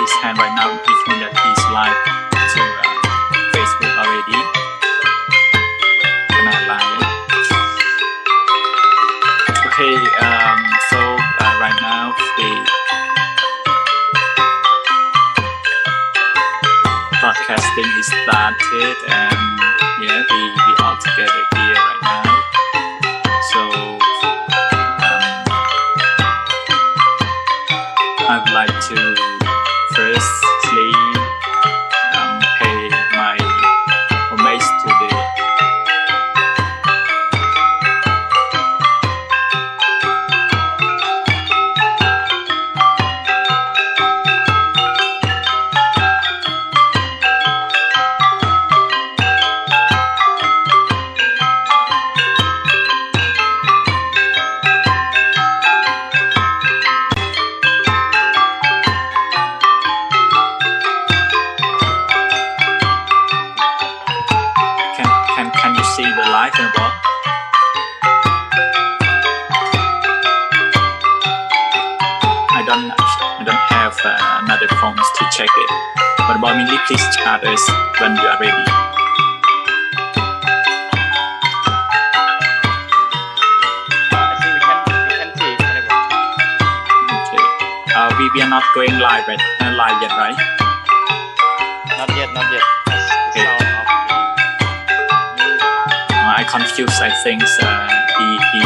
his hand right now, which means that he's live to Facebook already. Not live. Okay, so right now the broadcasting is started, and yeah, we all together here right now. So I would like to firstly pay my homage to the Can you see the live and about? I don't have another phones to check it. But about me, please chat us when you are ready. I think we can see everyone. Okay. We are not going live yet, right? Not yet. That's the Okay. sound of I confused. I think he.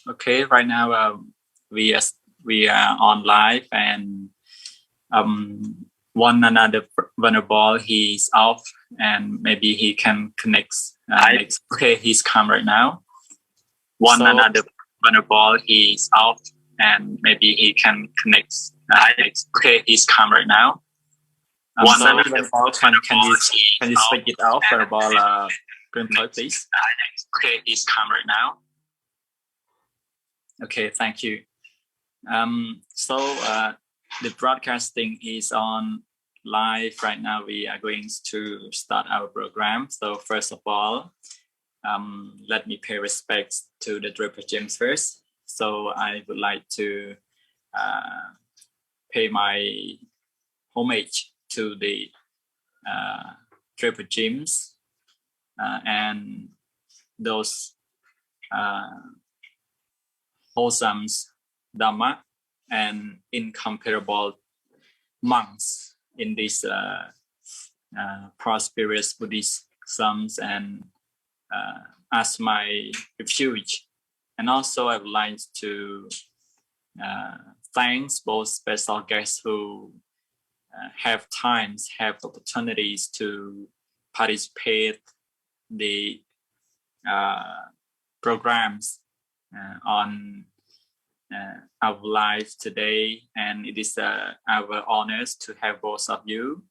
Okay, right now we are on live, and one another vulnerable. He's off, and maybe he can connect next. Okay, he's come right now. One another vulnerable. He's off, and maybe he can connect next. Okay, he's come right now. One another vulnerable. Can you speak it out for about Proeung Thoy, please? Okay, he's come right now. Okay, thank you. So the broadcasting is on live right now. We are going to start our program. So first of all, let me pay respects to the Draper James first. So I would like to pay my homage to the Draper James and those wholesome Dharma and incomparable monks in this prosperous Buddhist and as my refuge. And also I would like to thanks both special guests who have opportunities to participate the programs on our live today, and it is our honors to have both of you.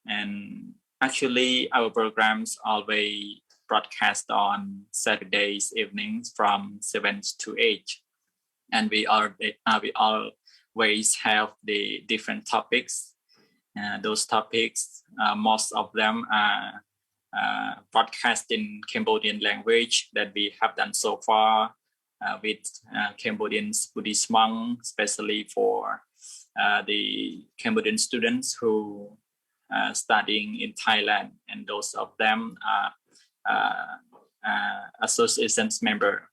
And actually our programs always broadcast on Saturdays evenings from 7 to 8, and we always have the different topics. Those topics, most of them are broadcast in Cambodian language that we have done so far with Cambodian Buddhist monks, especially for the Cambodian students who are studying in Thailand, and those of them are associations member.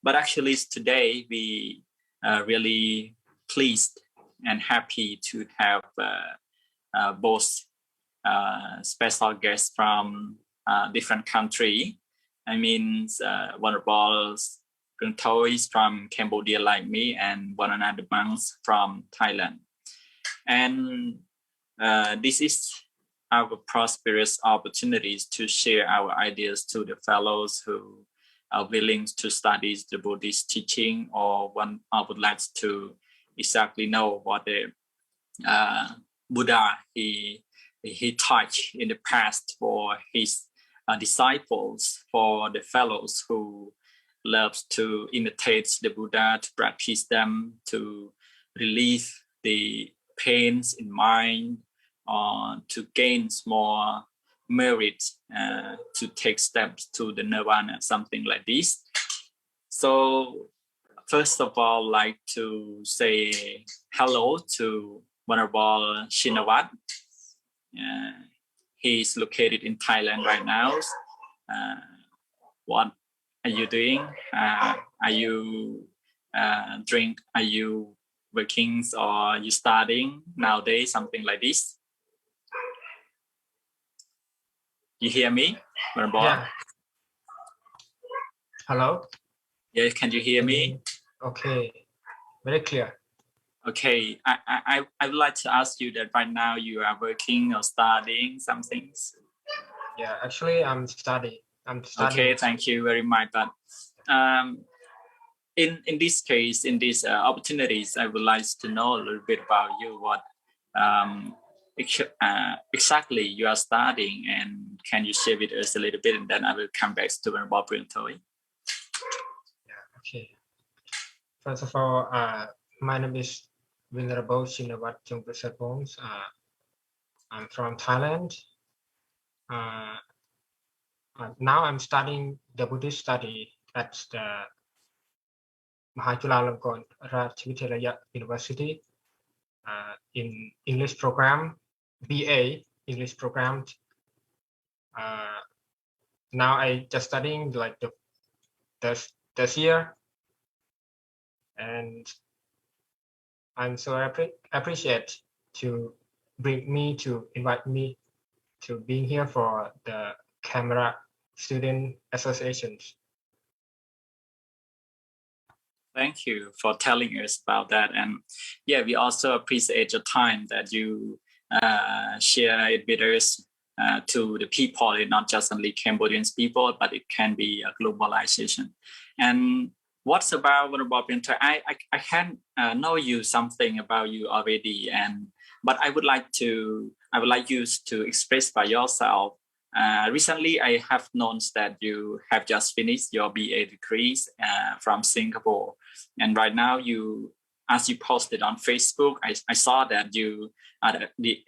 But actually today we are really pleased and happy to have both special guests from different country. I mean, Honorable Proeung Thoy from Cambodia like me, and one another monks from Thailand. And this is our prosperous opportunities to share our ideas to the fellows who are willing to study the Buddhist teaching, or one I would like to exactly know what the Buddha he taught in the past for his disciples, for the fellows who loves to imitate the Buddha, to practice them, to relieve the pains in mind, to gain more merit, to take steps to the nirvana, something like this. So first of all, I'd like to say hello to Honorable Shinawat. He is located in Thailand right now. What are you doing? Are you Are you working, or are you studying nowadays? Something like this. You hear me, Honorable? Yeah. Hello. Yeah, can you hear me? Okay, very clear. Okay, I would like to ask you that right now you are working or studying some things. Yeah, actually, I'm studying. Okay, thank you very much. But in this case, in these opportunities, I would like to know a little bit about you. What exactly you are studying, and can you share with us a little bit, and then I will come back to Honorable Proeung Thoy. Yeah. Okay. First of all, my name is Venerable Shinawat Jongprasad. I'm from Thailand. Now I'm studying the Buddhist study at the Mahachulalongkorn Rajvidyalaya University in English program, BA English program. Now I just studying like this year, and I'm so appreciate to invite me to being here for the Khemara Student Associations. Thank you for telling us about that. And yeah, we also appreciate your time that you share it with us to the people, not just only Cambodian people, but it can be a globalization. And what's about Honorable Proeung Thoy? I can know you something about you already, but I would like you to express by yourself. Recently, I have known that you have just finished your BA degrees from Singapore, and right now as you posted on Facebook, I saw that you are the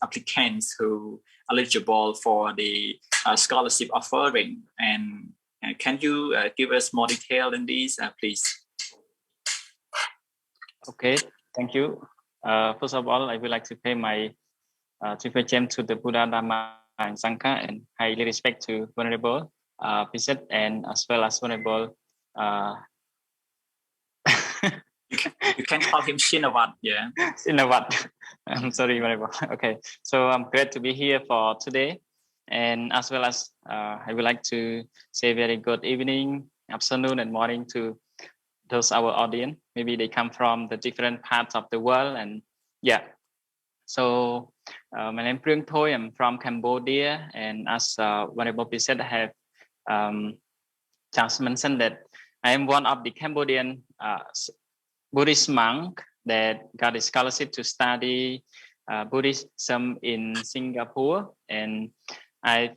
applicants who are eligible for the scholarship offering. And can you give us more detail in these, please? Okay, thank you. First of all, I would like to pay my tribute to the Buddha, Dharma, and Sangha, and highly respect to Venerable Preset, and as well as Venerable. You can call him Shinawat, yeah. Shinawat. I'm sorry, Venerable. Okay, so I'm glad to be here for today. And as well as I would like to say very good evening, afternoon, and morning to those our audience. Maybe they come from the different parts of the world, and yeah. So my name is Proeung Thoy. I'm from Cambodia, and as Honorable said, I have just mentioned that I am one of the Cambodian Buddhist monk that got a scholarship to study Buddhism in Singapore, and I've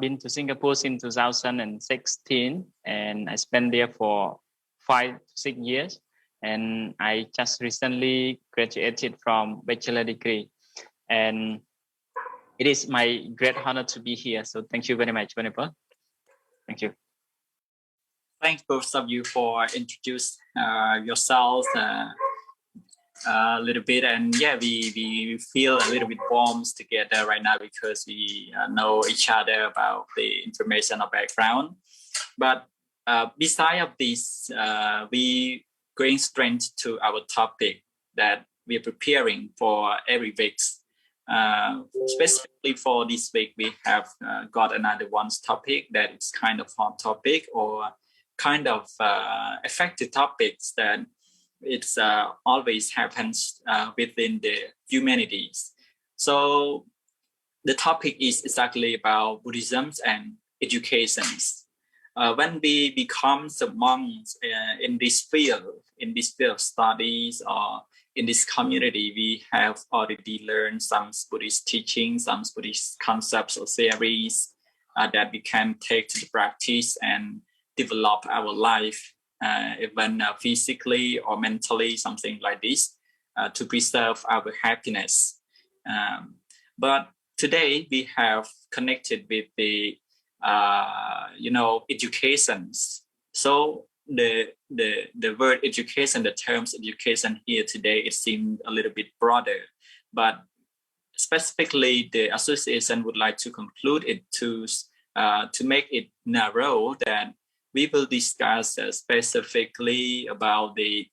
been to Singapore since 2016, and I spent there for 5 to 6 years, and I just recently graduated from bachelor degree, and it is my great honor to be here. So thank you very much, Venerable. Thank you. Thanks both of you for introduce yourselves a little bit, and yeah, we feel a little bit warm together right now because we know each other about the information or background. But beside of this, we bring strength to our topic that we are preparing for every week. Specifically for this week, we have got another one's topic that is kind of hot topic or kind of effective topics that it's always happens within the humanities. So the topic is exactly about Buddhism and educations. When we become some monks in this field of studies or in this community, we have already learned some Buddhist teachings, some Buddhist concepts or theories that we can take to the practice and develop our life, even physically or mentally, something like this, to preserve our happiness. But today we have connected with the, educations. So the word education, the terms education here today, it seemed a little bit broader, but specifically the association would like to conclude it to make it narrow, that we will discuss specifically about the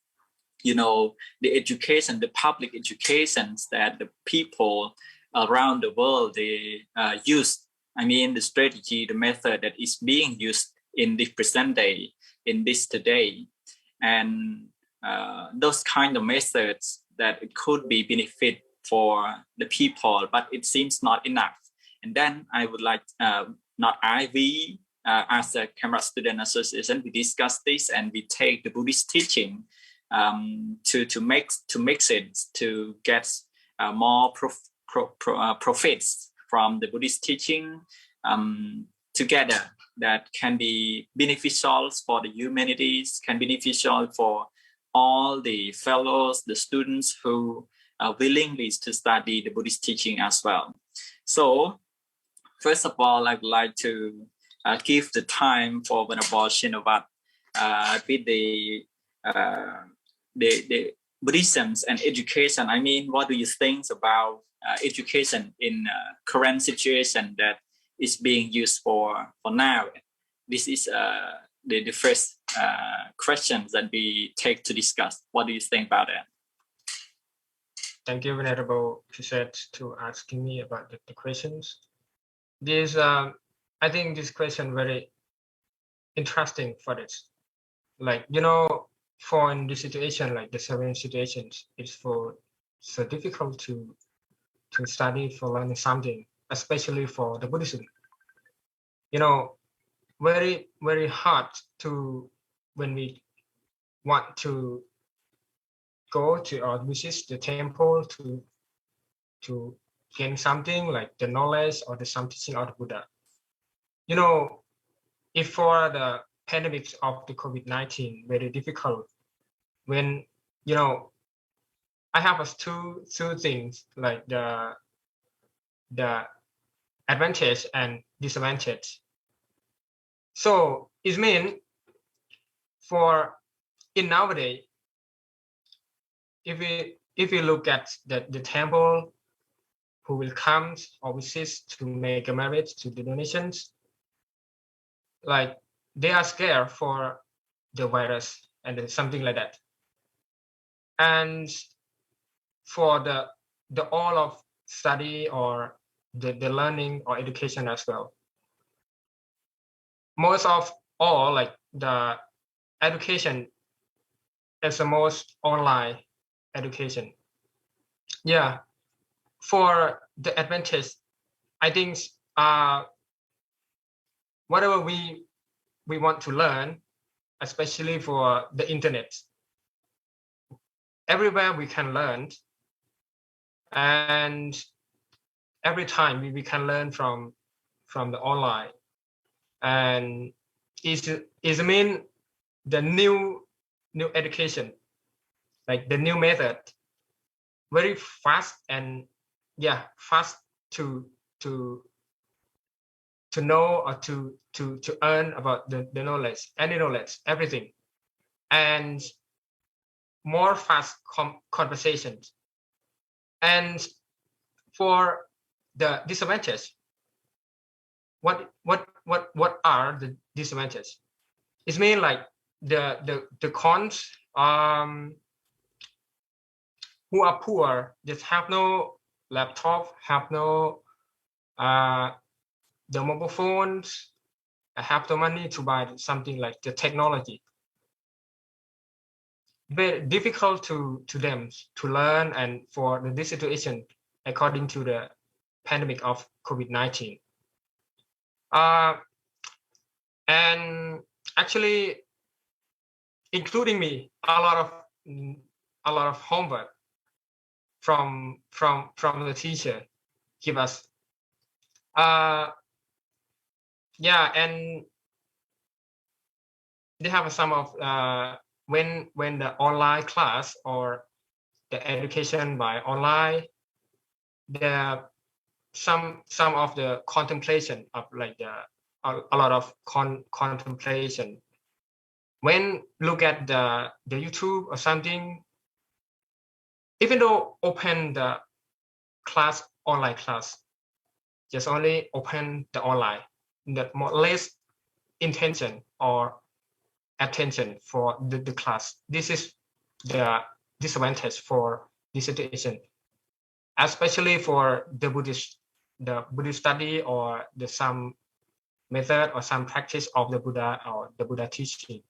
education, the public educations that the people around the world they use. I mean, the strategy, the method that is being used in the present day, in this today, and those kind of methods that it could be benefit for the people, but it seems not enough. And then I would like, we as a Khemara Student Association, we discuss this and we take the Buddhist teaching to mix it to get more profits from the Buddhist teaching together, that can be beneficial for the humanities, can be beneficial for all the fellows, the students who are willingly to study the Buddhist teaching as well. So first of all, I would like to give the time for Venerable Shinovat with the Buddhism and education. I mean, what do you think about education in current situation that is being used for now? This is the first questions that we take to discuss. What do you think about that? Thank you, Venerable Piset, to asking me about the questions. This I think this question very interesting for this. Like, for in this situation, like the 7 situations, it's so difficult to study for learning something, especially for the Buddhism. Very, very hard to, when we want to go to or visit the temple to gain something like the knowledge or the some teaching of the Buddha. If for the pandemic of the COVID-19, very difficult, when, I have two things, like the advantage and disadvantage. So it means for in nowadays, if we look at the temple who will come or visit to make a marriage to the donations, like they are scared for the virus and something like that. And for the all of study or the learning or education as well. Most of all, like the education is the most online education. Yeah, for the advantage, I think whatever we want to learn, especially for the internet, everywhere we can learn, and every time we can learn from the online, and is mean the new education, like the new method, very fast and fast to know or to earn about the knowledge, any knowledge, everything, and more fast conversations. And for the disadvantage, what are the disadvantages? It means like the cons, who are poor, just have no laptop, have no the mobile phones, have the money to buy something like the technology. Very difficult to them to learn, and for this situation according to the pandemic of COVID-19. And actually, including me, a lot of homework from the teacher give us. And they have some of when the online class or the education by online, there some of the contemplation of like a lot of contemplation. When look at the YouTube or something, even though open the class, online class, just only open the online, the more less intention or attention for the class. This is the disadvantage for this situation, especially for the Buddhist study or the some method or some practice of the Buddha or the Buddha teaching.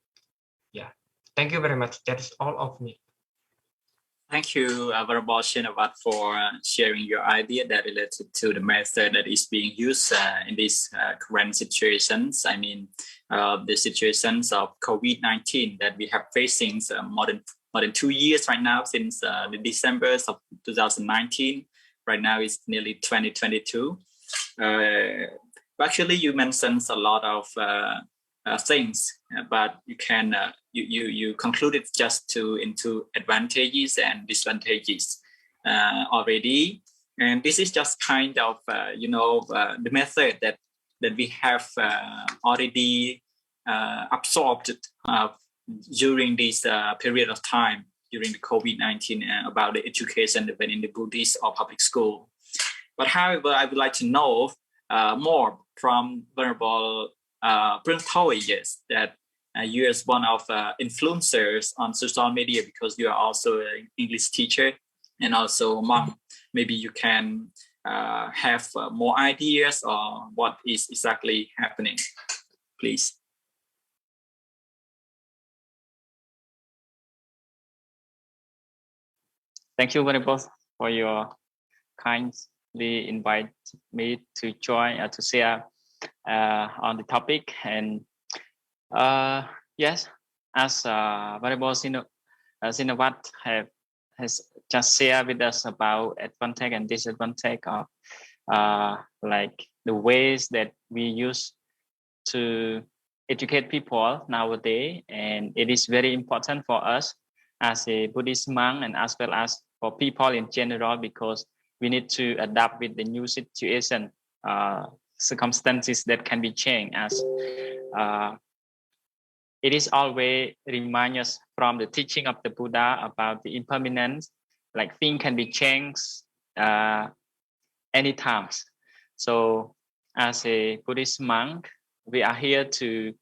Yeah, thank you very much. That is all of me. Thank you, Venerable Shinawat, for sharing your idea that related to the method that is being used in these current situations. I mean, the situations of COVID-19 that we have facing more than 2 years right now, since the December of 2019. Right now it's nearly 2022. Actually, you mentioned a lot of things, but you can you concluded just into advantages and disadvantages already, and this is just kind of the method that we have already absorbed during this period of time during the COVID-19 about the education even in the Buddhist or public school. But however, I would like to know more from Venerable Proeung Thoy, yes, that you as one of influencers on social media, because you are also an English teacher and also a monk. Maybe you can have more ideas on what is exactly happening, please. Thank you very much for your kindly invite me to join to share on the topic. And yes, as Venerable Shinawat has just shared with us about advantage and disadvantage of like the ways that we use to educate people nowadays, and it is very important for us as a Buddhist monk and as well as for people in general, because we need to adapt with the new situation, circumstances that can be changed, as it is always remind us from the teaching of the Buddha about the impermanence, like things can be changed anytime. So as a Buddhist monk, we are here to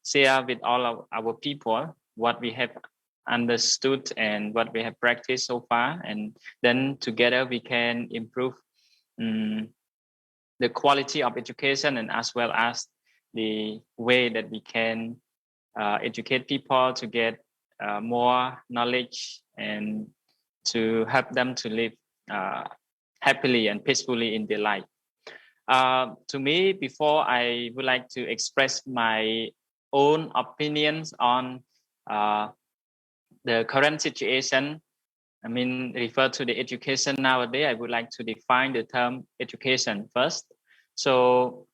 share with all of our people what we have understood and what we have practiced so far, and then together we can improve the quality of education and as well as the way that we can educate people to get more knowledge and to help them to live happily and peacefully in their life. To me, before I would like to express my own opinions on the current situation, I mean, refer to the education nowadays, I would like to define the term education first. So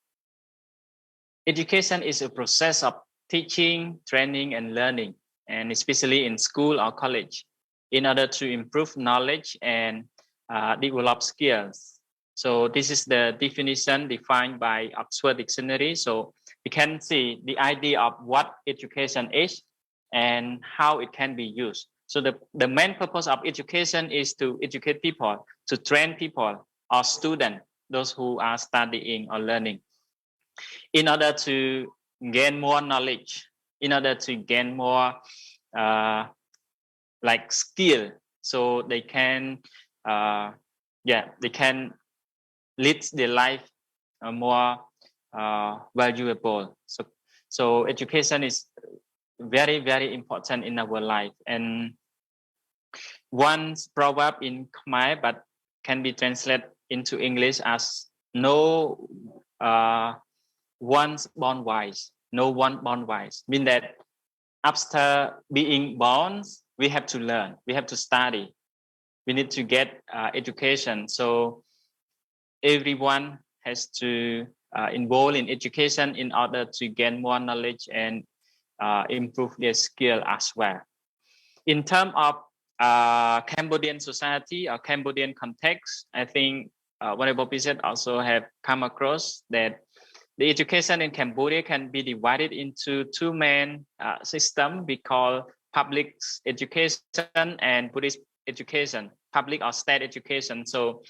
education is a process of teaching, training, and learning, and especially in school or college, in order to improve knowledge and develop skills. So this is the definition defined by Oxford Dictionary. So you can see the idea of what education is and how it can be used. So the main purpose of education is to educate people, to train people or students, those who are studying or learning, in order to gain more knowledge, in order to gain more like skill, so they can they can lead their life more valuable. So education is very, very important in our life. And one proverb in Khmer, but can be translated into English as no one's born wise, no one born wise, mean that after being born, we have to learn, we have to study, we need to get education. So everyone has to involve in education in order to gain more knowledge and improve their skill as well. In terms of Cambodian society or Cambodian context, I think Honorable President also have come across that the education in Cambodia can be divided into two main systems we call public education and Buddhist education, public or state education. So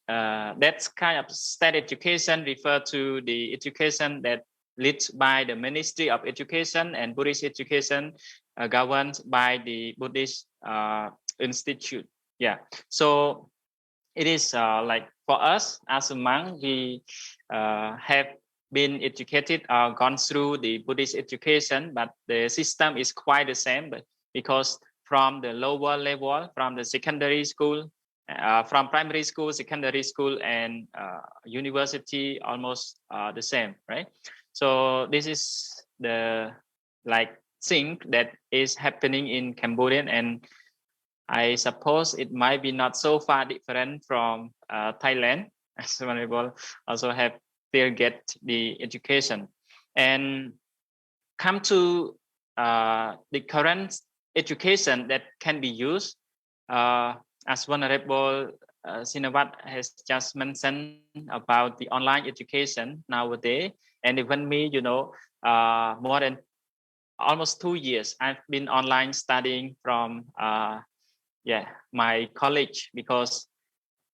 that's kind of state education refer to the education that led by the Ministry of Education, and Buddhist education governed by the Buddhist Institute. Yeah, so it is like for us as a monk, we have been educated or gone through the Buddhist education, but the system is quite the same. But because from the lower level, from the secondary school, from primary school, secondary school, and university, almost the same, right? So this is the like thing that is happening in Cambodia, and I suppose it might be not so far different from Thailand, as one people also have still get the education. And come to the current education that can be used, as Honorable Sinawat has just mentioned about the online education nowadays, and even me, more than almost 2 years, I've been online studying from my college, because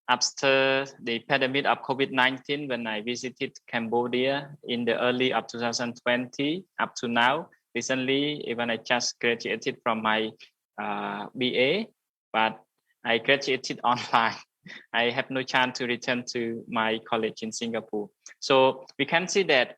after the pandemic of COVID-19, when I visited Cambodia in the early of 2020 up to now, recently, even I just graduated from my BA, but I graduated online. I have no chance to return to my college in Singapore. So we can see that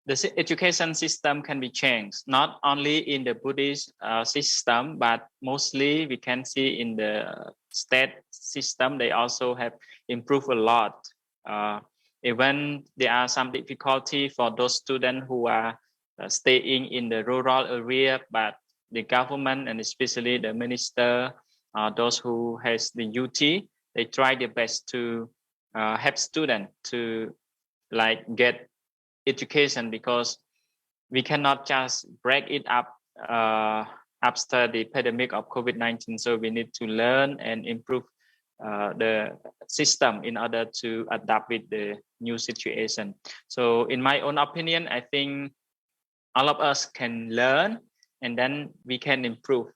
the education system can be changed, not only in the Buddhist system, but mostly we can see in the state system, they also have improved a lot. Even there are some difficulty for those students who are staying in the rural area, but the government and especially the minister, those who has the duty, they try their best to help students to like get education, because we cannot just break it up after the pandemic of COVID-19. So we need to learn and improve the system in order to adapt with the new situation. So in my own opinion, I think all of us can learn, and then we can improve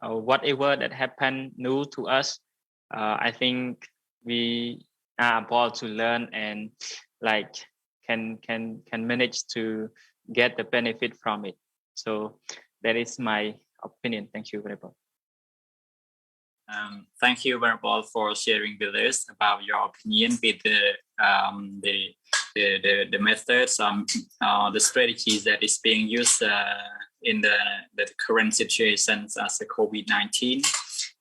whatever that happened new to us. I think we are able to learn and like can manage to get the benefit from it. So that is my opinion. Thank you very much. Thank you, Venerable, for sharing with us about your opinion with the methods, the strategies that is being used in the current situations as the COVID-19.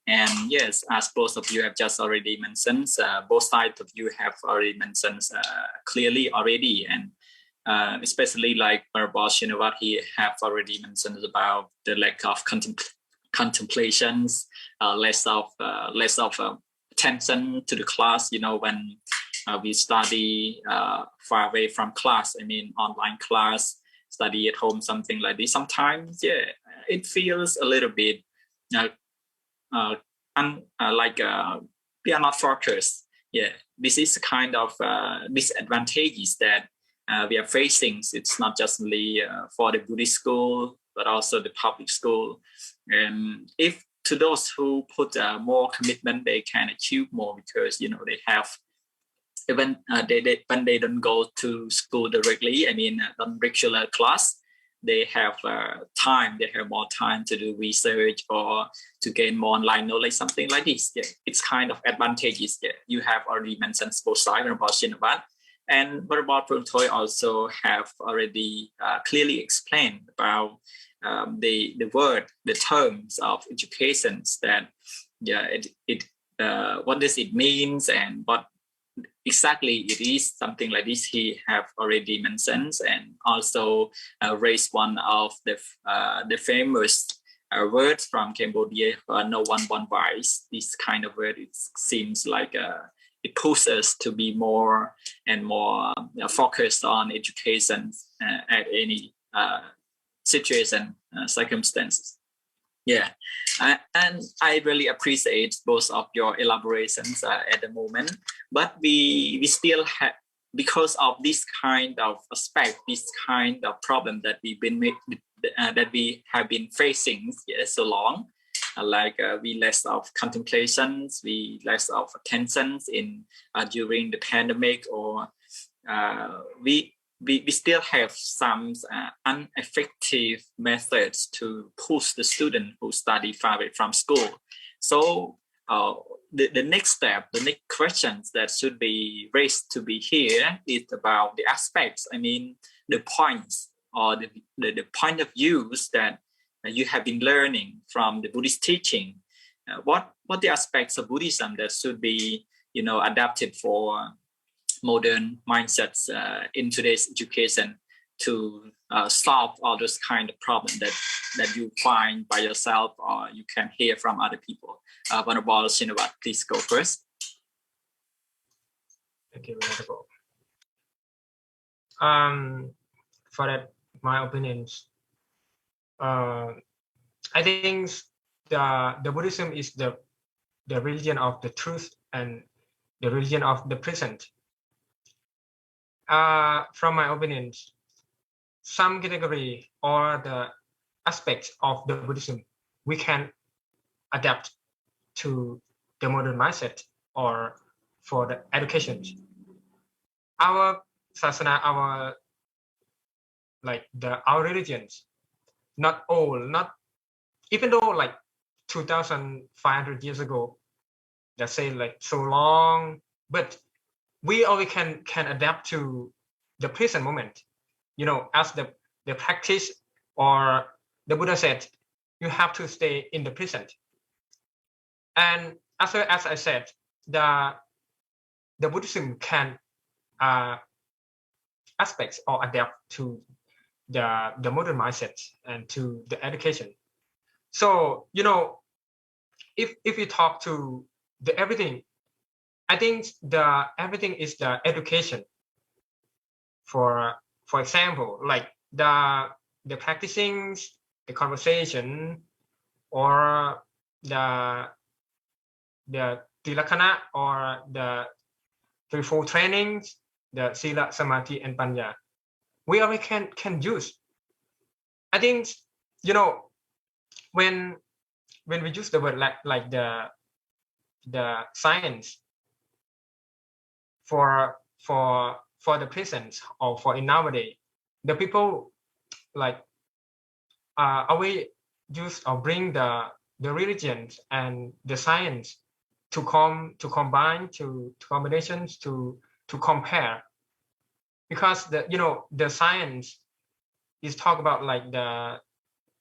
And yes, as both of you have just already mentioned, both sides of you have already mentioned clearly already, and especially like Venerable Shinawat, he have already mentioned about the lack of contemplations, less of attention to the class. You know, when we study far away from class, I mean online class, study at home, something like this. Sometimes, yeah, it feels a little bit like we are not focused. Yeah, this is a kind of disadvantages that we are facing. It's not just only for the Buddhist school, but also the public school. And if to those who put more commitment, they can achieve more, because you know they have even when they don't go to school directly, I mean on regular class, they have time. They have more time to do research or to gain more online knowledge, something like this. Yeah, it's kind of advantages. Yeah, you have already mentioned both sides about Shinawat. And Venerable Proeung Thoy also have already clearly explained about the word, the terms of educations, that what does it means and what exactly it is, something like this he have already mentioned, and also raised one of the famous words from Cambodia, no one wise. This kind of word, it seems like it pushes us to be more and more focused on education at any situation, circumstances. Yeah, and I really appreciate both of your elaborations at the moment. But we still have, because of this kind of aspect, this kind of problem that that we have been facing so long, like we less of contemplations, we less of attentions in during the pandemic, or we still have some ineffective methods to push the student who study far away from school. So the next step, the next questions that should be raised to be here is about the aspects, I mean the points or the point of views that you have been learning from the Buddhist teaching. What the aspects of Buddhism that should be, you know, adapted for modern mindsets in today's education to solve all those kind of problems that you find by yourself or you can hear from other people. Venerable Shinawat, please go first. Thank you, Venerable. For that, my opinions, I think the Buddhism is the religion of the truth and the religion of the present. From my opinions, some category or the aspects of the Buddhism we can adapt to the modern mindset or for the education. Our sasana, our religions, not all, not even though like 2,500 years ago, let's say like so long, but we always can adapt to the present moment. You know, as the practice, or the Buddha said, you have to stay in the present. And as I said, the Buddhism can aspects or adapt to the modern mindset and to the education. So, you know, if you talk to the everything, I think the everything is the education. For example, like the practicing, the conversation, or the tilakkhana, or the threefold trainings, the sila, samadhi, and panya, we always can use. I think, you know, when we use the word like the science for the present or for in nowadays, the people like always use or bring the the religion and the science to combine, to combinations, to compare, because the science is talk about like the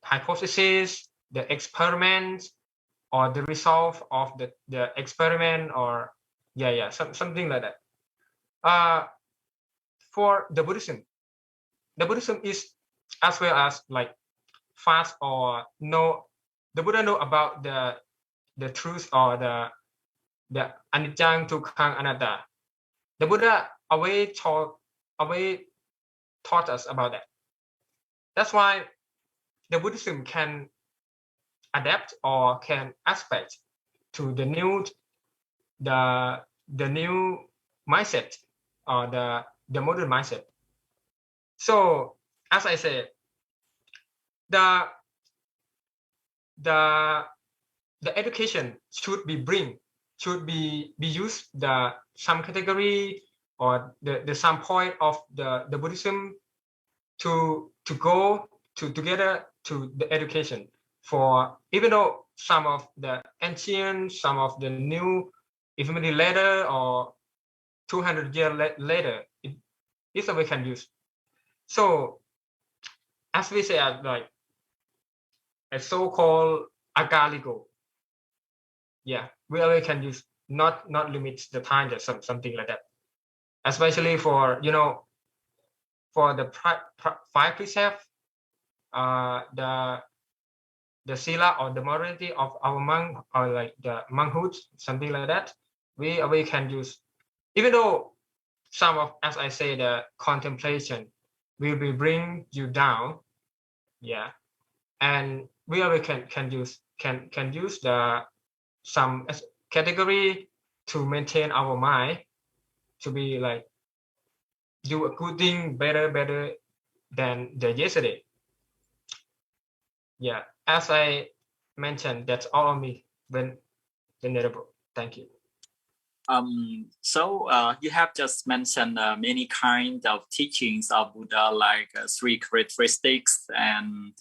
hypothesis, the experiment, or the result of the experiment, or something like that. For the Buddhism is as well as like fast or know the Buddha know about the truth, or the anicca dukkha anatta. The Buddha always taught us about that. That's why the Buddhism can adapt or can aspect to the new mindset, or the modern mindset. So as I said, the education should be used some category or the some point of the Buddhism to go together to the education. For even though some of the ancient, some of the new, even later or 200 years later, it's a we can use. So as we say, like a so-called agaligo, we always can use, not limit the time, that something like that, especially for for the five precepts, the sila or the morality of our monk, or like the monkhood, something like that, we can use, even though some of, as I say, the contemplation will bring you down, and we always can use the some category to maintain our mind, to be like do a good thing better than the yesterday. As I mentioned, that's all of me, Venerable. Thank you. So you have just mentioned many kinds of teachings of Buddha, like 3 characteristics and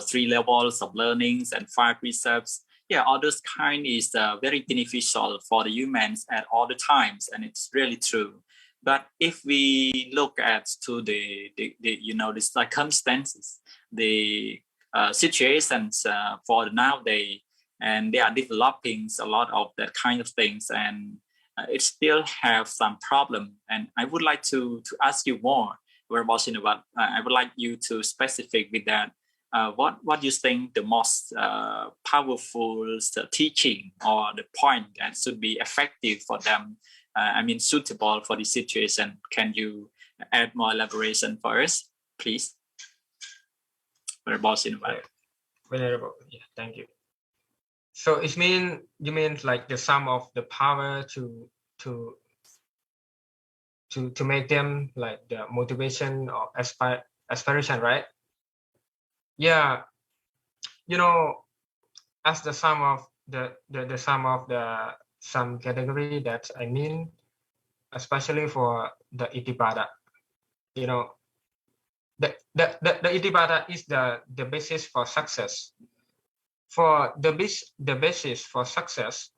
3 levels of learnings and 5 precepts. All those kind is very beneficial for the humans at all the times, and it's really true. But if we look at to the the circumstances, the situations for nowadays, and they are developing a lot of that kind of things, and it still have some problem. And I would like to ask you more about I would like you to specific with that. What you think the most powerful teaching, or the point that should be effective for them, suitable for the situation? Can you add more elaboration for us, please? Venerable, thank you. So you mean like the sum of the power to make them like the motivation or aspiration, right? As the sum of the sum of the some category, that I mean, especially for the Itipada, the Itipada is the basis for success. For the basis for success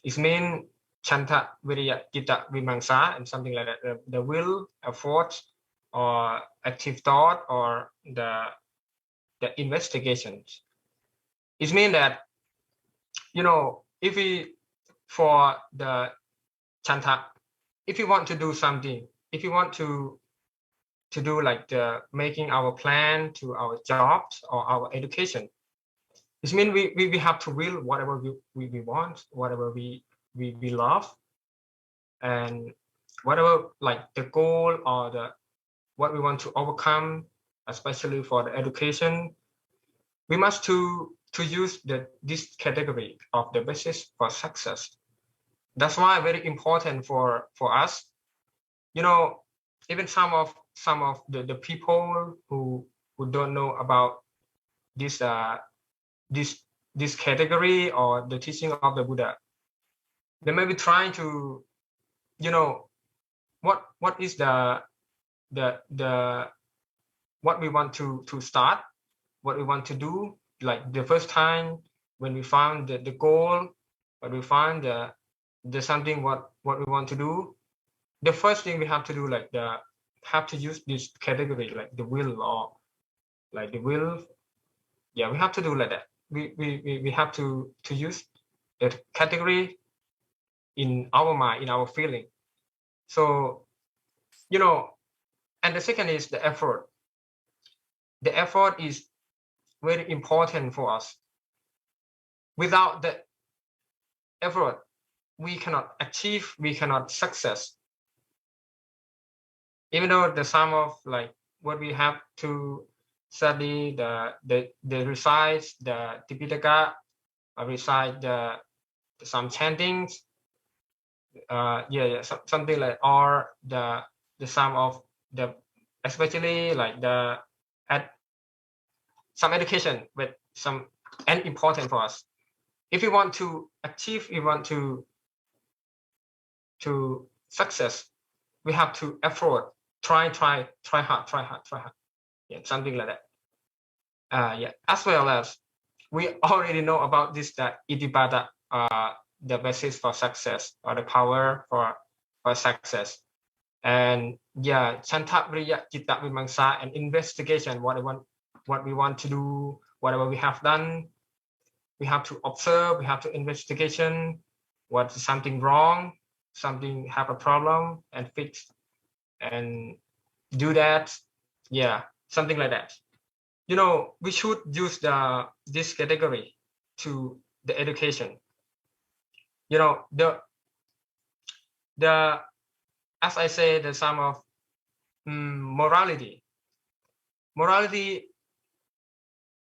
is mean chanta, viriya, citta, vimamsa, and something like that. The will, effort, or active thought, or the investigations. It means that if we, for the chanta, if you want to do something, if you want to do like the making our plan to our jobs or our education, it means we have to will whatever we want, whatever we love, and whatever like the goal or the what we want to overcome, especially for the education, we must to use this category of the basis for success. That's why very important for us. Even some of the people who don't know about this category or the teaching of the Buddha, they may be trying to what is the what we want to start, what we want to do, like the first time when we found the goal, when we find the something what we want to do, the first thing we have to do, like have to use this category, like the will, or like the will. Yeah, we have to do like that. We have to use the category in our mind, in our feeling. So, you know, and the second is the effort. The effort is very important for us. Without the effort, we cannot achieve, we cannot success. Even though the sum of like what we have to study, the recite the Tipitaka, recite some chantings, something like, or the sum of the, especially like the some education with some and important for us. If we want to achieve, we want to success, we have to effort, try hard. Yeah, something like that. As well as we already know about this, that Itipada, the basis for success, or the power for success. And yeah, Chanta Vriya Citta Vimamsa, and investigation, what we want to do, whatever we have done, we have to observe, we have to investigation, what's something wrong, something have a problem, and fix and do that. Yeah, something like that. You know, we should use this category to the education. You know, the as I say, the sum of morality. Morality,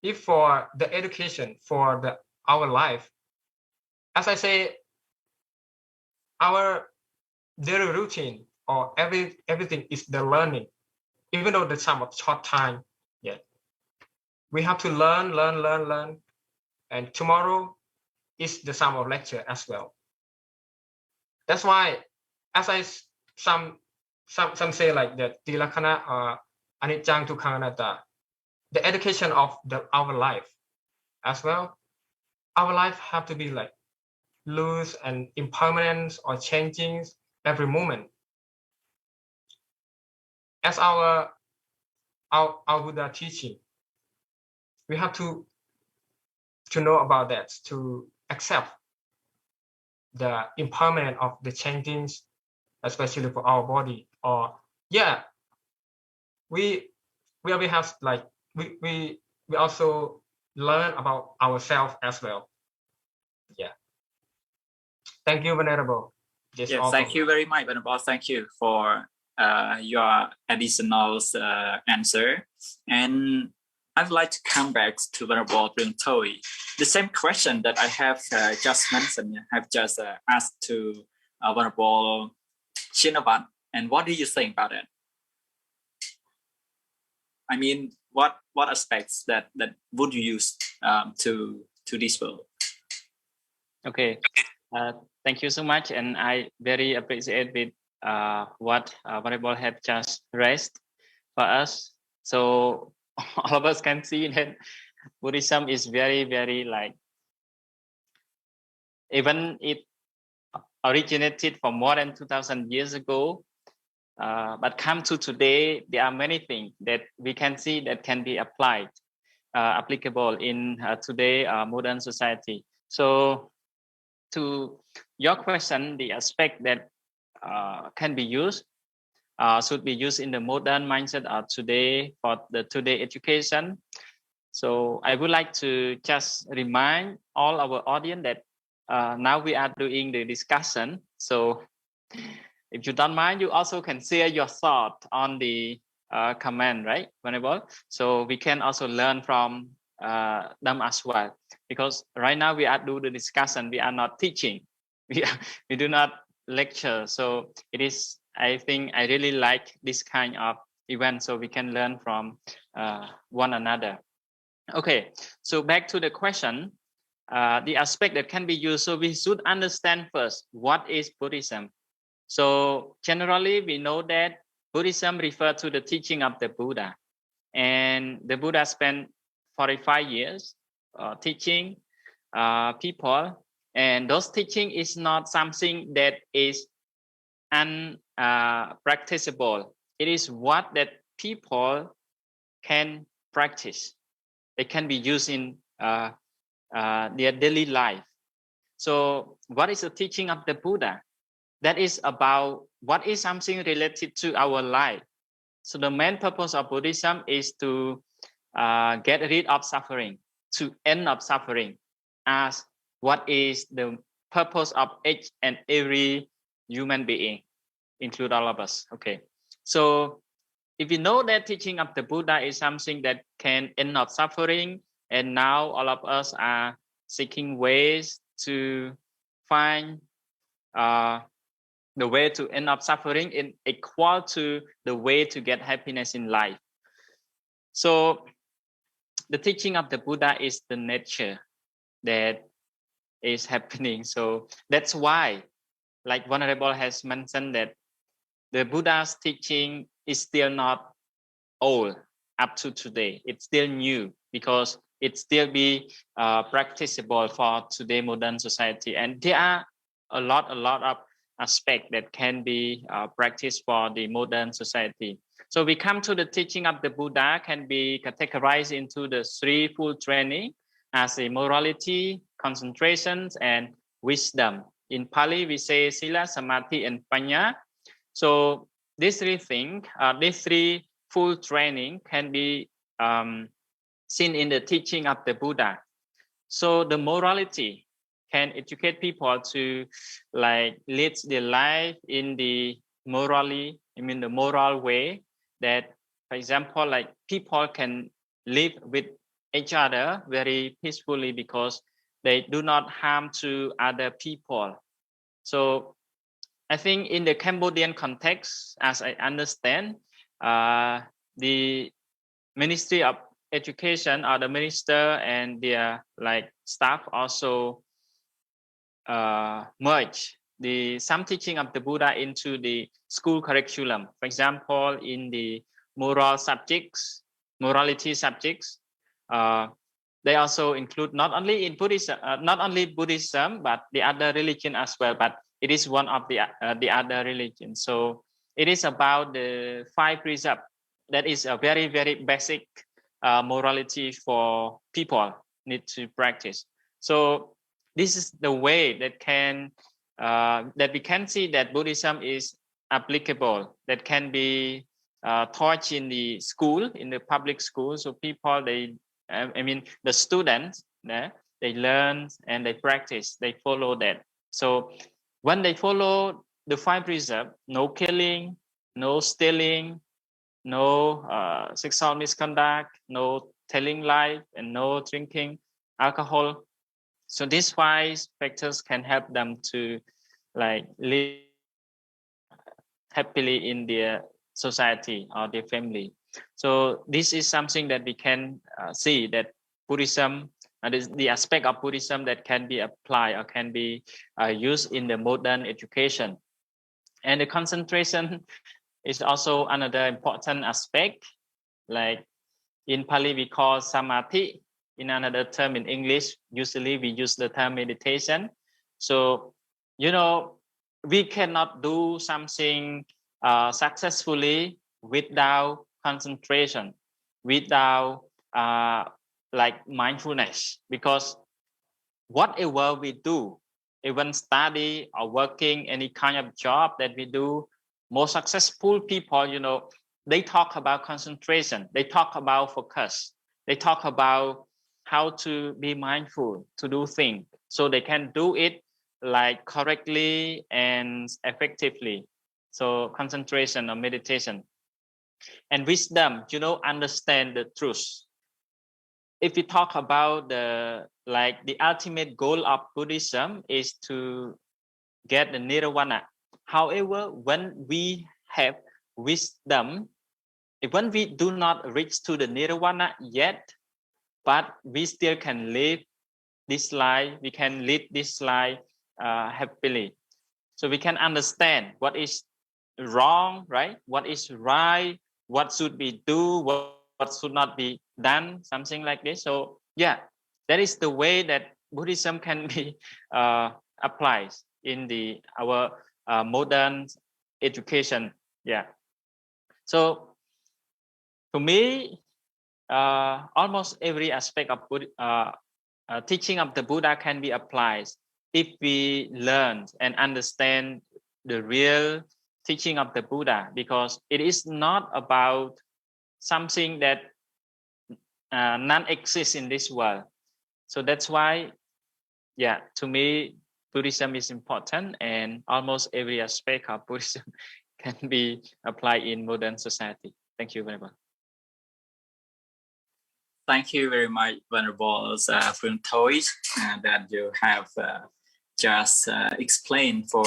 if for the education, for our life, as I say, our daily routine, or everything is the learning. Even though the sum of short time, yeah, we have to learn, and tomorrow is the sum of lecture as well. That's why, as I some say, like the Tilakkhana or Anicca Dukkha Anatta, the education of our life as well. Our life have to be like loose and impermanent or changing every moment. As our Buddha teaching, we have to know about that, to accept the impermanence of the changings, especially for our body. Or we have like we also learn about ourselves as well. Yeah. Thank you, Venerable. Yes, thank you very much, Venerable. Thank you for your additional answer. And I'd like to come back to Venerable Proeung Thoy. The same question that I have just mentioned, I have just asked to Venerable Chinavat. And what do you think about it? I mean, what aspects that would you use to this world? Okay, thank you so much, and I very appreciate with what Venerable have just raised for us. So all of us can see that Buddhism is very, very like, even it originated for more than 2,000 years ago, but come to today, there are many things that we can see that can be applied, applicable in today modern society. So to your question, the aspect that can be used should be used in the modern mindset of today for the today education. So I would like to just remind all our audience that now we are doing the discussion. So if you don't mind, you also can share your thought on the comment, right, Venerable? So we can also learn from them as well. Because right now we are doing the discussion, we are not teaching, we do not lecture. So it is, I think I really like this kind of event, so we can learn from one another. Okay, so back to the question, the aspect that can be used. So we should understand first, what is Buddhism? So generally we know that Buddhism refers to the teaching of the Buddha, and the Buddha spent 45 years teaching people, and those teaching is not something that is unpracticable. It is what that people can practice. They can be used in their daily life. So what is the teaching of the Buddha? That is about what is something related to our life. So the main purpose of Buddhism is to get rid of suffering, to end of suffering, as what is the purpose of each and every human being, include all of us. Okay, so if we know that teaching of the Buddha is something that can end of suffering, and now all of us are seeking ways to find the way to end up suffering in equal to the way to get happiness in life. So the teaching of the Buddha is the nature that is happening. So that's why, like Venerable has mentioned, that the Buddha's teaching is still not old up to today. It's still new because it still be practicable for today modern society. And there are a lot of aspect that can be practiced for the modern society. So we come to the teaching of the Buddha can be categorized into the threefold training as a morality, concentration, and wisdom. In Pali, we say Sila, Samadhi, and Panya. So these three things, these three full training can be seen in the teaching of the Buddha. So the morality can educate people to like lead their life in the the moral way, that, for example, like people can live with each other very peacefully because they do not harm to other people. So I think in the Cambodian context, as I understand, the Ministry of Education or the minister and their like staff also merge some teaching of the Buddha into the school curriculum. For example, in the morality subjects, they also include not only in Buddhism, not only Buddhism, but the other religion as well. But it is one of the other religions. So it is about the 5 precepts. That is a very, very basic morality for people need to practice. So this is the way that can that we can see that Buddhism is applicable, that can be taught in the school, in the public school. So people, the students, they learn and they practice, they follow that. So when they follow the 5 precepts, no killing, no stealing, no sexual misconduct, no telling lies, and no drinking alcohol. So these 5 factors can help them to like live happily in their society or their family. So this is something that we can see that Buddhism, the aspect of Buddhism that can be applied or can be used in the modern education. And the concentration is also another important aspect. Like in Pali, we call samadhi. In another term in English, usually we use the term meditation. So, we cannot do something successfully without concentration, without like mindfulness, because whatever we do, even study or working, any kind of job that we do, most successful people, they talk about concentration, they talk about focus, they talk about how to be mindful to do things so they can do it like correctly and effectively. So concentration or meditation. And wisdom, understand the truth. If we talk about the ultimate goal of Buddhism is to get the nirvana. However, when we have wisdom, when we do not reach to the nirvana yet, but we still can live this life, we can lead this life happily. So we can understand what is wrong, right? What is right? What should we do? What should not be done? Something like this. So yeah, that is the way that Buddhism can be applied in our modern education. Yeah. So to me, almost every aspect of teaching of the Buddha can be applied if we learn and understand the real teaching of the Buddha, because it is not about something that none exists in this world. So that's why, yeah, to me, Buddhism is important, and almost every aspect of Buddhism can be applied in modern society. Thank you very much. Thank you very much, Venerable Proeung Thoy, that you have just explained for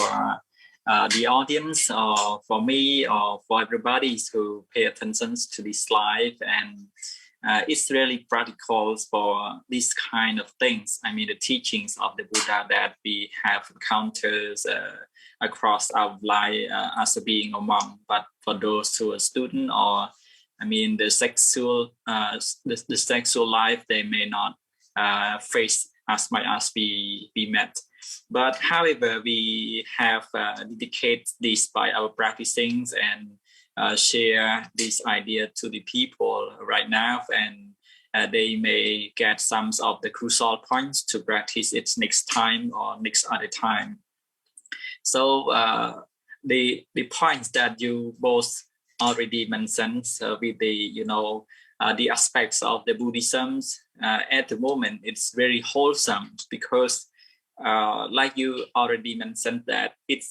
the audience, or for me, or for everybody who pay attention to this slide. And it's really practical for these kind of things. I mean, the teachings of the Buddha that we have encountered across our life as a being or monk. But for those who are student, or I mean, the sexual life, they may not face as much as we met. But however, we have dedicated this by our practicing and share this idea to the people right now, and they may get some of the crucial points to practice it next time or next other time. So the points that you both already mentioned with the the aspects of the Buddhism at the moment, it's very wholesome, because like you already mentioned that it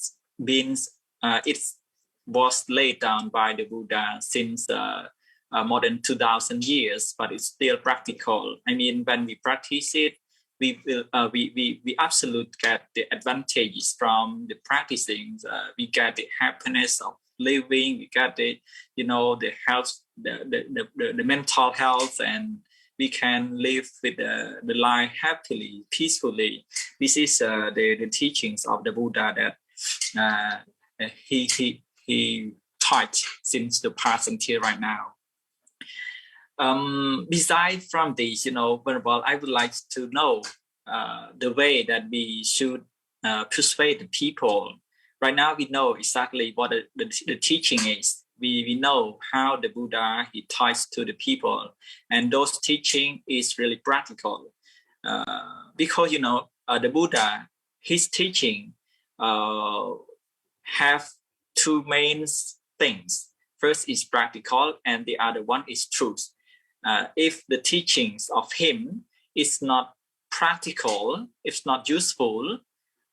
was laid down by the Buddha since more than 2,000 years, but it's still practical. I mean, when we practice it, we absolutely get the advantages from the practicing. We get the happiness of living. We get the the health, the mental health, and we can live with the life happily, peacefully. This is the teachings of the Buddha that he taught since the past until right now. Besides from this, Venerable, I would like to know the way that we should persuade the people. Right now, we know exactly what the teaching is. We know how the Buddha, he taught to the people, and those teaching is really practical. Because the Buddha, his teaching have two main things. First is practical, and the other one is truth. If the teachings of him is not practical, it's not useful,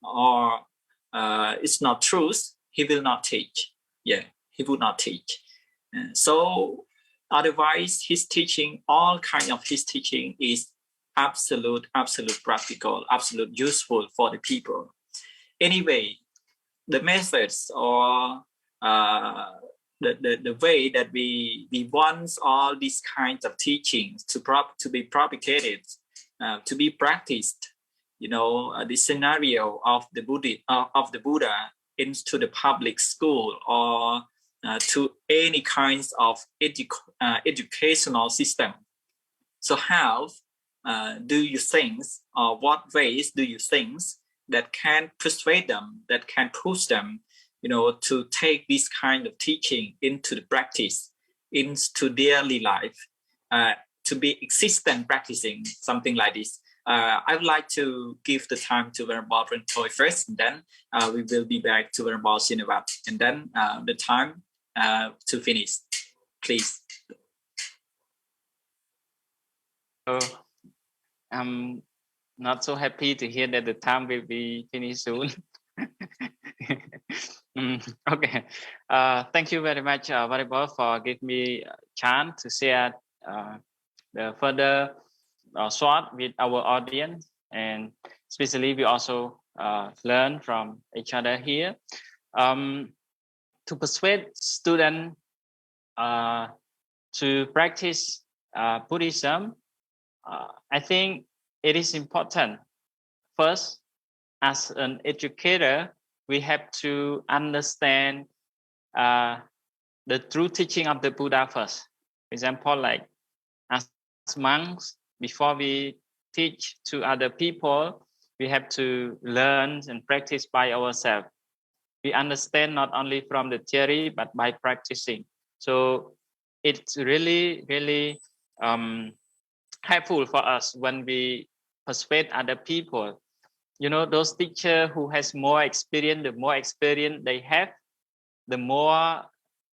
or it's not truth, he will not teach. Yeah, he would not teach. So otherwise, his teaching, all kind of his teaching is absolute practical, absolute useful for the people. Anyway, the methods or the way that we want all these kinds of teachings to be propagated, to be practiced, the scenario of the Buddha into the public school, or to any kinds of educational system. So how do you think, or what ways do you think that can persuade them, that can push them, to take this kind of teaching into the practice, into daily life, to be existent practicing something like this? I would like to give the time to Venerable Proeung Thoy first, and then we will be back to Venerable Shinawat, and then the time to finish, please. So I'm not so happy to hear that the time will be finished soon. Okay. Thank you very much, Venerable, for giving me a chance to share the further thought with our audience, and especially we also learn from each other here. To persuade students to practice Buddhism, I think it is important. First, as an educator, we have to understand the true teaching of the Buddha first. For example, like as monks, before we teach to other people, we have to learn and practice by ourselves. We understand not only from the theory, but by practicing. So it's really, really helpful for us when we persuade other people. You know, those teachers who has more experience, the more experience they have, the more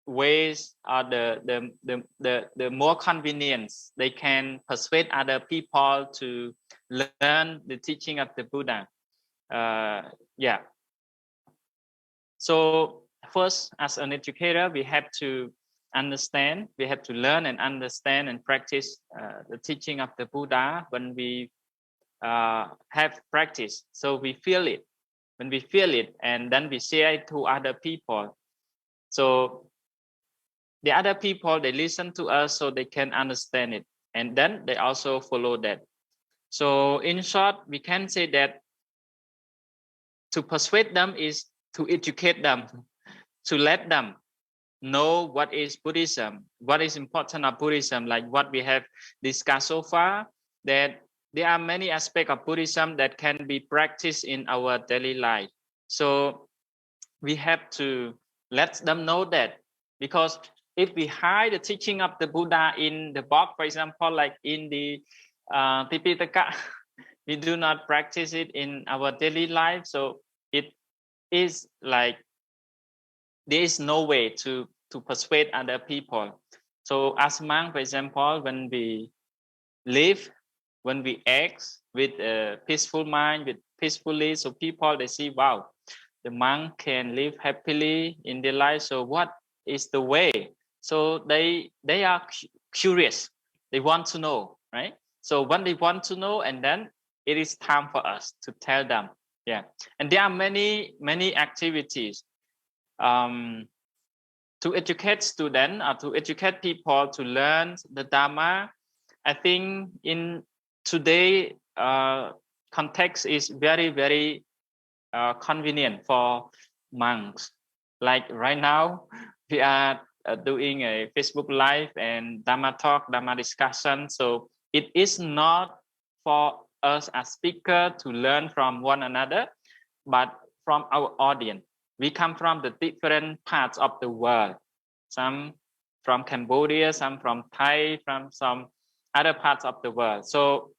ways or the more convenience they can persuade other people to learn the teaching of the Buddha. Yeah. So first, as an educator, we have to understand, we have to learn and understand and practice the teaching of the Buddha. When we have practice, so we feel it. When we feel it, and then we share it to other people. So the other people, they listen to us so they can understand it, and then they also follow that. So in short, we can say that to persuade them is to educate them, to let them know what is Buddhism, what is important of Buddhism, like what we have discussed so far, that there are many aspects of Buddhism that can be practiced in our daily life. So we have to let them know that, because if we hide the teaching of the Buddha in the box, for example, like in the Tipitaka, we do not practice it in our daily life. So it is like there is no way to persuade other people. So as monk, for example, when we live, when we act with a peaceful mind, with peacefully, so people, they see, wow, the monk can live happily in their life. So what is the way? So they are curious. They want to know, right? So when they want to know, and then it is time for us to tell them. Yeah, and there are many activities to educate students or to educate people to learn the Dharma. I think in today context is very convenient for monks. Like right now, we are doing a Facebook Live and Dharma talk, Dharma discussion. So it is not for us as speaker to learn from one another, but from our audience. We come from the different parts of the world. Some from Cambodia, some from Thai, from some other parts of the world. So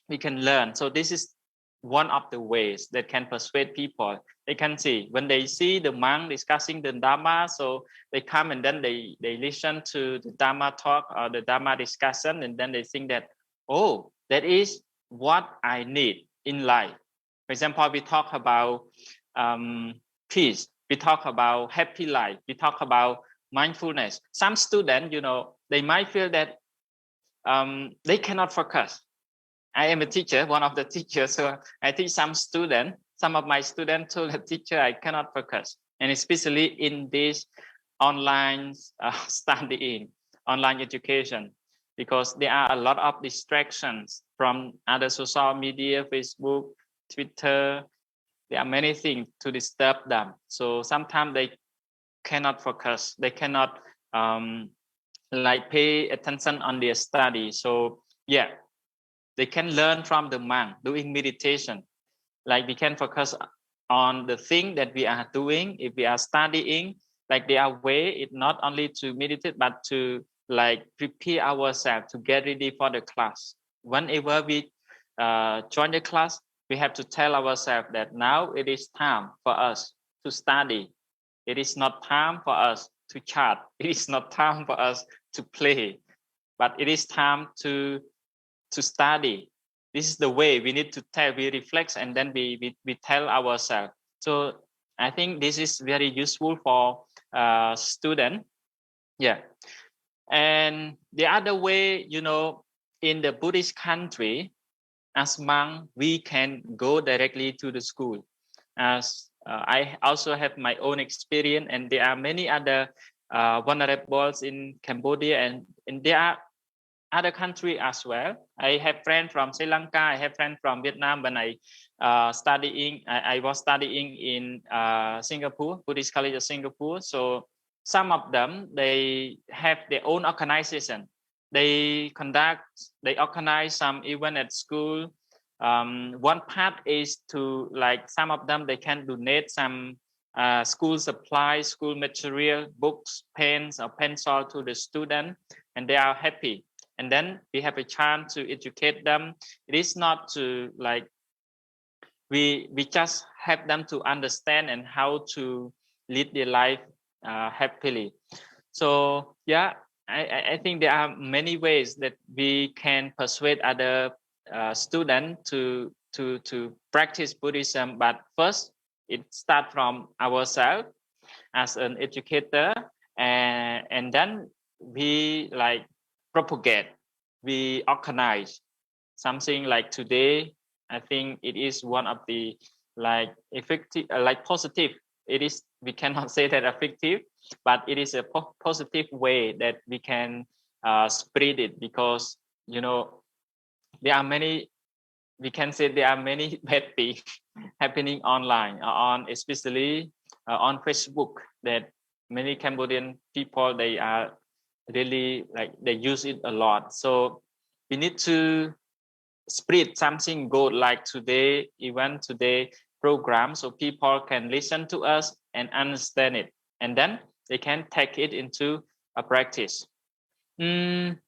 we can learn. So this is one of the ways that can persuade people. They can see, when they see the monk discussing the Dharma, so they come and then they listen to the Dharma talk or the Dharma discussion, and then they think that, oh, that is what I need in life. For example, we talk about peace, we talk about happy life, we talk about mindfulness. Some students, you know, they might feel that they cannot focus. I am a teacher, one of the teachers, so I teach some students. Some of my students told the teacher, I cannot focus. And especially in this online studying, online education, because there are a lot of distractions from other social media, Facebook, Twitter. There are many things to disturb them. So sometimes they cannot focus. They cannot like pay attention on their study. So yeah, they can learn from the monk doing meditation. Like we can focus on the thing that we are doing. If we are studying, like there are ways, it's not only to meditate, but to like prepare ourselves to get ready for the class. Whenever we join the class, we have to tell ourselves that now it is time for us to study. It is not time for us to chat. It is not time for us to play, but it is time to study. This is the way we need to tell, we reflect, and then we tell ourselves. So I think this is very useful for students. Yeah. And the other way, you know, in the Buddhist country, as monk, we can go directly to the school. As I also have my own experience, and there are many other vulnerables in Cambodia, and there are other countries as well. I have friends from Sri Lanka. I have friends from Vietnam. When I was studying in Singapore, Buddhist College of Singapore. So some of them, they have their own organization. They organize some event at school. One part is to like some of them they can donate some school supplies, school material, books, pens or pencil to the student, and they are happy. And then we have a chance to educate them. It is not to like we just help them to understand and how to lead their life happily. So yeah, I think there are many ways that we can persuade other students to practice Buddhism. But first, it starts from ourselves as an educator, and then we like propagate, we organize something like today. I think it is one of the like effective, like positive. It is, we cannot say that effective, but it is a positive way that we can spread it, because you know there are many, we can say there are many bad things happening online, on especially on Facebook, that many Cambodian people, they are really like they use it a lot. So we need to spread something good like today, even today program, so people can listen to us and understand it, and then they can take it into a practice. One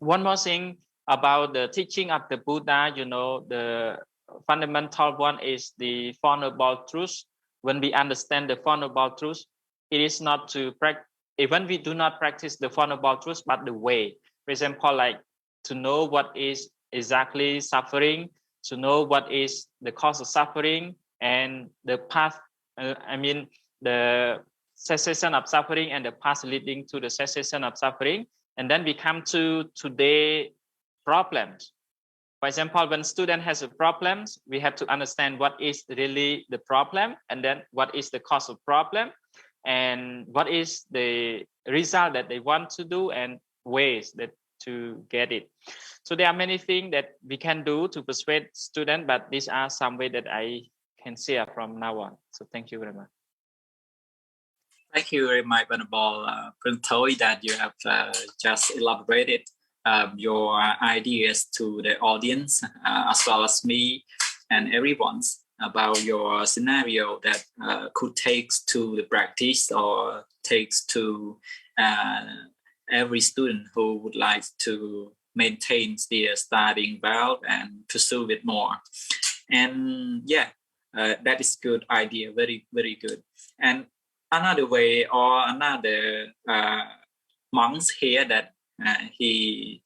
more thing about the teaching of the Buddha, you know, the fundamental one is the Four Noble Truths. When we understand the Four Noble Truths, it is not to practice, even we do not practice the Four Noble Truths, but the way. For example, like to know what is exactly suffering, to know what is the cause of suffering and the path, the cessation of suffering and the path leading to the cessation of suffering. And then we come to today problems. For example, when student has a problem, we have to understand what is really the problem, and then what is the cause of problem, and what is the result that they want to do, and ways that to get it. So there are many things that we can do to persuade students, but these are some way that I can share from now on. So thank you very much. Thank you very much, Venerable Proeung Thoy, that you have just elaborated your ideas to the audience, as well as me and everyone, about your scenario that could take to the practice, or takes to every student who would like to maintain their studying well and pursue it more. And yeah, that is good idea, very, very good. And another way, or another monks here that he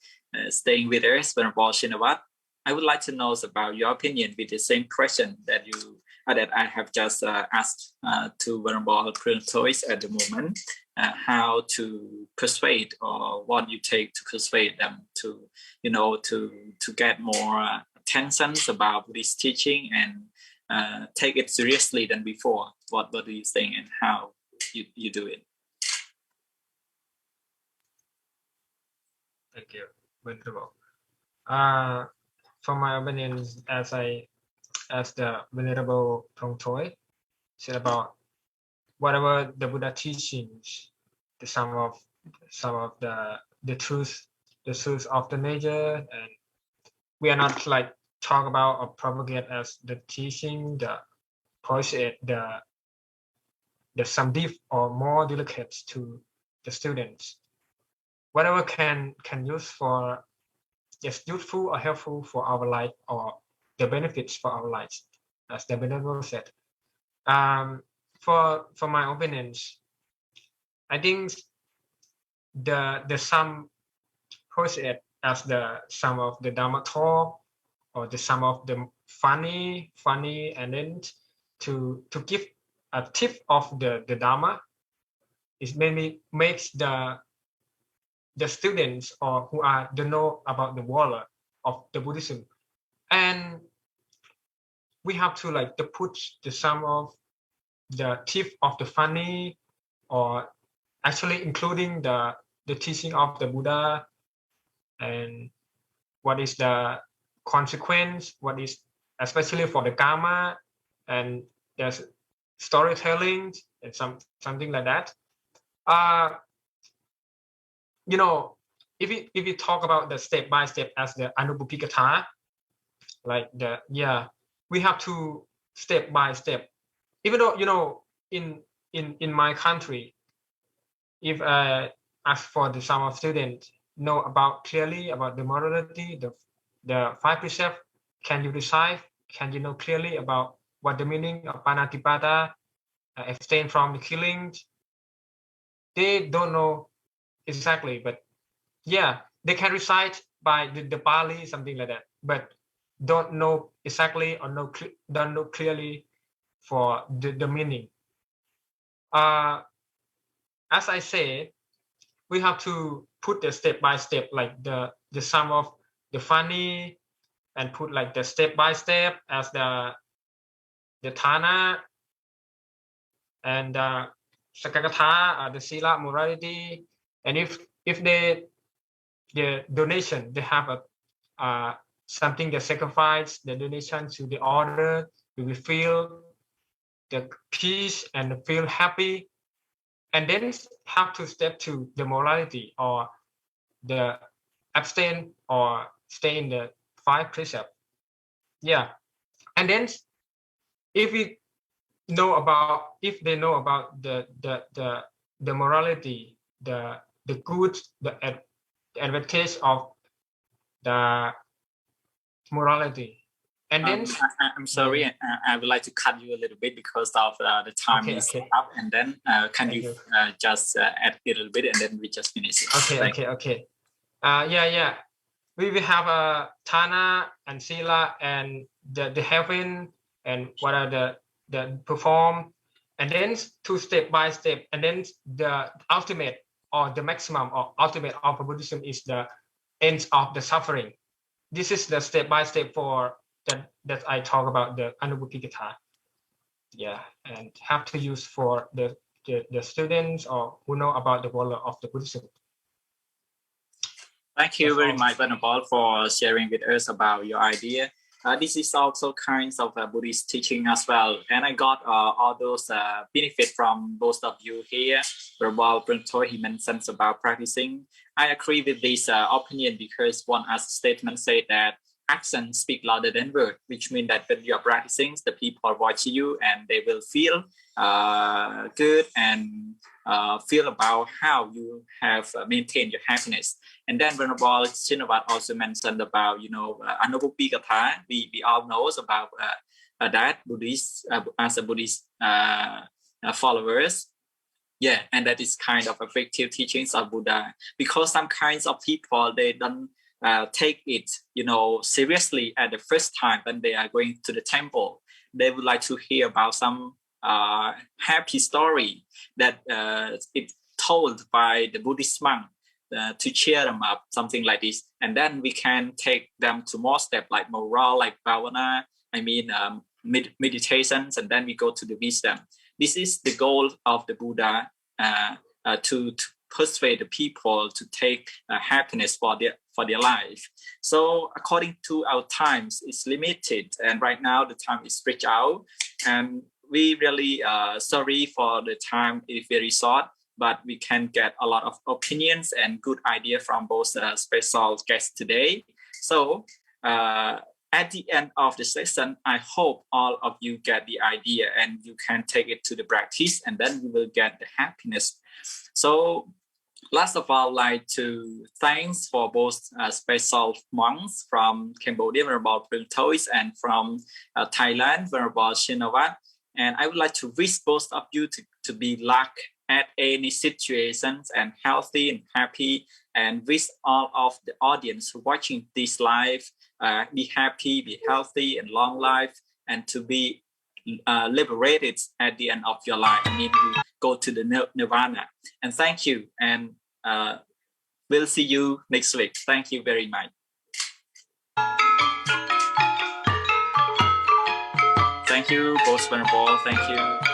staying with us, Venerable Shinawat, I would like to know about your opinion with the same question that you that I have just asked to Venerable Proeung Thoy at the moment. How to persuade, or what you take to persuade them to, you know, to get more attention about Buddhist teaching and take it seriously than before. What do you think, and how you do it? Thank you, Venerable. From my opinion, as the Venerable Proeung Thoy said about whatever the Buddha teachings, some of the truth of the nature, and we are not like talk about or propagate as the teaching, the process, the some deep or more delicate to the students. Whatever can use for just useful or helpful for our life, or the benefits for our lives, as the Venerable said. For my opinions, I think the sum process as the sum of the Dharma talk, or the sum of the funny, and then to give a tip of the Dharma, it mainly makes the students, or who are don't know about the world of the Buddhism, and we have to like to put the sum of the tip of the funny, or actually including the teaching of the Buddha, and what is the consequence, what is especially for the karma, and there's storytelling and something like that. You know, if you talk about the step by step as the Anubuppikatha, like we have to step by step. Even though, you know, in my country, if I ask for some of students know about clearly about the morality, the 5 precepts, can you recite? Can you know clearly about what the meaning of panatipata, abstain from the killings? They don't know exactly, but yeah, they can recite by the Pali, something like that, but don't know exactly or don't know clearly for the meaning. As I said, we have to put the step by step, like the sum of the funny, and put like the step by step as the Thana, and Sakakatha, the Sila morality. And if the donation, they have a something, the sacrifice, the donation to the order, we will feel the peace and feel happy. And then have to step to the morality, or the abstain or stay in the 5 precepts. Yeah. And then if they know about the morality, the good, the advantage of the morality. And then I'm sorry, I would like to cut you a little bit because of the time is up, and then can you just add a little bit, and then we just finish it. Okay. We will have a Thana and Sila and the heaven, and what are the perform, and then 2 step by step, and then the ultimate or the maximum or ultimate of Buddhism is the end of the suffering. This is the step by step for that I talk about, the Anubuddhikatha. Yeah, and have to use for the students or who know about the world of the Buddhism. Thank you very much, Venerable, for sharing with us about your idea. This is also kinds of Buddhist teaching as well. And I got all those benefits from both of you here. Venerable Proeung Thoy, he mentioned about practicing. I agree with this opinion, because one statement said that actions speak louder than words, which means that when you are practicing, the people watch you and they will feel good and feel about how you have maintained your happiness. And then Venerable Shinawat also mentioned about, Anubuddhikatha. We all know about that Buddhist as a Buddhist followers. Yeah, and that is kind of effective teachings of Buddha, because some kinds of people, they don't take it, seriously at the first time when they are going to the temple. They would like to hear about some happy story that it's told by the Buddhist monk to cheer them up, something like this. And then we can take them to more steps like moral, like bhavana, meditations, and then we go to the wisdom. This is the goal of the Buddha, to persuade the people to take happiness for their life. So according to our times, it's limited, and right now the time is stretched out, and we really sorry for the time is very short, but we can get a lot of opinions and good idea from both special guests today. So at the end of the session, I hope all of you get the idea and you can take it to the practice, and then you will get the happiness. So last of all, I'd like to thanks for both special monks from Cambodia, Venerable Proeung Thoy, and from Thailand, Venerable Shinawat. And I would like to wish both of you to be luck at any situations and healthy and happy, and wish all of the audience watching this live be happy, be healthy, and long life, and to be liberated at the end of your life. You go to the nirvana. And thank you, and we'll see you next week. Thank you very much. Thank you, both Venerable. Thank you.